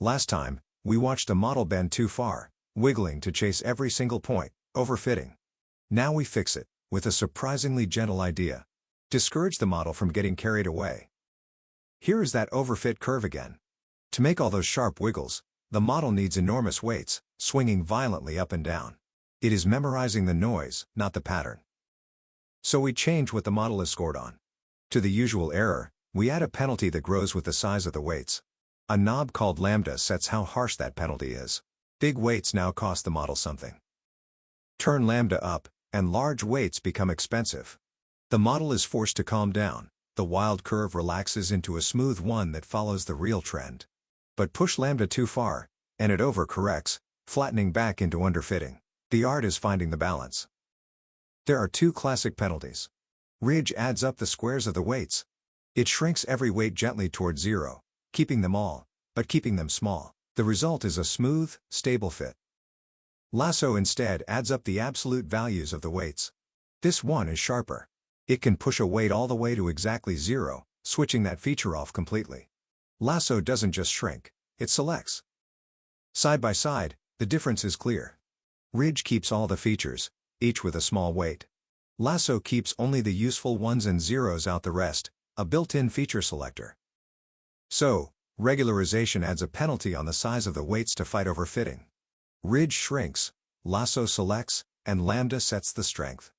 Last time, we watched a model bend too far, wiggling to chase every single point, overfitting. Now we fix it, with a surprisingly gentle idea. Discourage the model from getting carried away. Here is that overfit curve again. To make all those sharp wiggles, the model needs enormous weights, swinging violently up and down. It is memorizing the noise, not the pattern. So we change what the model is scored on. To the usual error, we add a penalty that grows with the size of the weights. A knob called lambda sets how harsh that penalty is. Big weights now cost the model something. Turn lambda up, and large weights become expensive. The model is forced to calm down. The wild curve relaxes into a smooth one that follows the real trend. But push lambda too far, and it overcorrects, flattening back into underfitting. The art is finding the balance. There are two classic penalties. Ridge adds up the squares of the weights. It shrinks every weight gently toward zero, keeping them all, but keeping them small. The result is a smooth, stable fit. Lasso instead adds up the absolute values of the weights. This one is sharper. It can push a weight all the way to exactly zero, switching that feature off completely. Lasso doesn't just shrink, it selects. Side by side, the difference is clear. Ridge keeps all the features, each with a small weight. Lasso keeps only the useful ones and zeros out the rest, a built-in feature selector. So, regularization adds a penalty on the size of the weights to fight overfitting. Ridge shrinks, Lasso selects, and lambda sets the strength.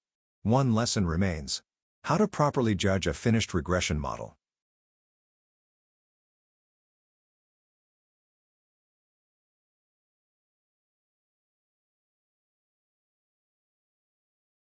One lesson remains. How to properly judge a finished regression model.